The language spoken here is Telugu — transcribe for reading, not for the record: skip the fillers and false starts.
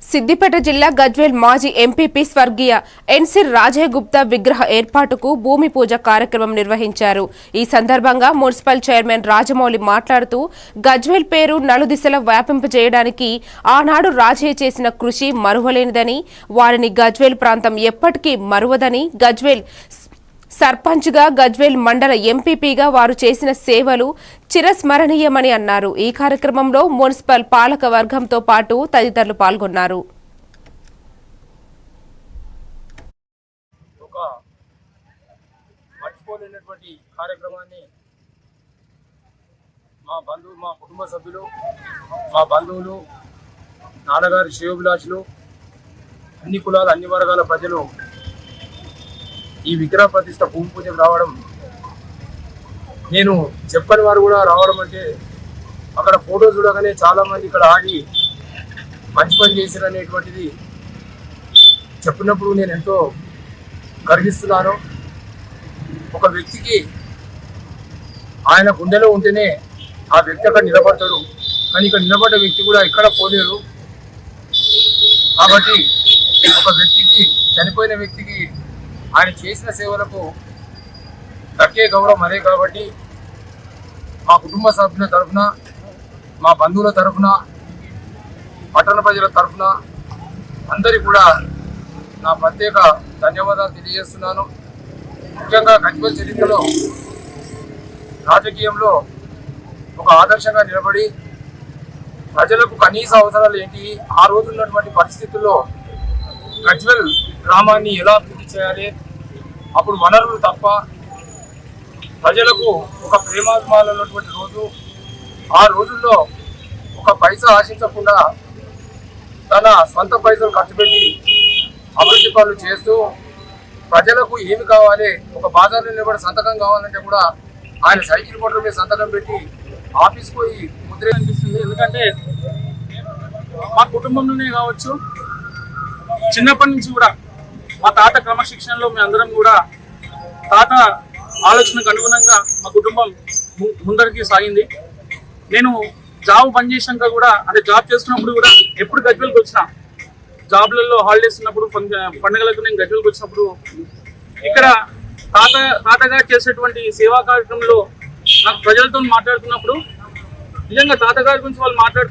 సిద్దిపేట జిల్లా గజ్వేల్ మాజీ ఎంపీపీ స్వర్గీయ ఎన్సిర్ రాజయ్య గుప్తా విగ్రహ ఏర్పాటుకు భూమి పూజ కార్యక్రమం నిర్వహించారు. ఈ సందర్భంగా మున్సిపల్ చైర్మన్ రాజమౌళి మాట్లాడుతూ గజ్వేల్ పేరు నలుదిశల వ్యాపింపజేయడానికి ఆనాడు రాజయ్య చేసిన కృషి మరువలేనిదని, వారిని గజ్వేల్ ప్రాంతం ఎప్పటికీ మరువదని, గజ్వేల్ సర్పంచ్గా గజ్వేల్ మండల ఎంపీపీగా వారు చేసిన సేవలు చిరస్మరణీయమని అన్నారు. ఈ కార్యక్రమంలో మున్సిపల్ పాలక వర్గంతో పాటు తదితరులు పాల్గొన్నారు. మా కుటుంబ సభ్యులు, మా బంధువులు, నాన్నగారి శ్రేయోభిలాషులు, అన్ని కులాల అన్ని వర్గాల ప్రజలు ఈ విగ్రహ ప్రతిష్ట భూమి పూజకు రావడం, నేను చెప్పని వారు కూడా రావడం అంటే అక్కడ ఫోటో చూడగానే చాలా మంది ఇక్కడ ఆగి మంచి పని చేశారు అనేటువంటిది చెప్పినప్పుడు నేను ఎంతో గర్విస్తున్నాను. ఒక వ్యక్తికి ఆయన గుండెలో ఉంటేనే ఆ వ్యక్తి అక్కడ నిలబడతాడు, కానీ ఇక్కడ నిలబడ్డ వ్యక్తి కూడా ఎక్కడ పోలేరు. కాబట్టి ఒక వ్యక్తికి, చనిపోయిన వ్యక్తికి ఆయన చేసిన సేవలకు దక్కే గౌరవం అదే. కాబట్టి మా కుటుంబ సభ్యుల తరఫున, మా బంధువుల తరఫున, పట్టణ ప్రజల తరఫున అందరికీ కూడా నా ప్రత్యేక ధన్యవాదాలు తెలియజేస్తున్నాను. ముఖ్యంగా గజ్వేల్ చరిత్రలో, రాజకీయంలో ఒక ఆదర్శంగా నిలబడి ప్రజలకు కనీస అవసరాలు ఏంటి, ఆ రోజు ఉన్నటువంటి పరిస్థితుల్లో గజ్వేల్ గ్రామాన్ని ఎలా అభివృద్ధి చేయాలి, అప్పుడు వనరులు తప్ప ప్రజలకు ఒక ప్రేమాభిమానాలు ఉన్నటువంటి రోజు. ఆ రోజుల్లో ఒక పైసా ఆశించకుండా తన సొంత పైసలు ఖర్చు పెట్టి అభివృద్ధి పనులు చేస్తూ ప్రజలకు ఏమి కావాలి, ఒక బజార్లో నిలబడి సంతకం కావాలంటే కూడా ఆయన సైకిల్ మోటార్ మీద సంతకం పెట్టి ఆఫీస్కి పోయి ముద్ర అనిపిస్తుంది. ఎందుకంటే మా కుటుంబంలోనే కావచ్చు, చిన్నప్పటి నుంచి కూడా మా తాత క్రమశిక్షణలో మేము అందరం కూడా తాత ఆలోచనకు అనుగుణంగా మా కుటుంబం ముందరికి సాగింది. నేను జాబ్ పనిచేసినాక కూడా, అంటే జాబ్ చేస్తున్నప్పుడు కూడా ఎప్పుడు గజ్వేల్కి వచ్చిన, జాబ్లలో హాలిడేస్ ఉన్నప్పుడు, పండుగలకు నేను గజ్వేల్కి వచ్చినప్పుడు ఇక్కడ తాతగా చేసేటువంటి సేవా కార్యక్రమంలో నాకు ప్రజలతో మాట్లాడుతున్నప్పుడు నిజంగా తాతగారి గురించి వాళ్ళు మాట్లాడుతూ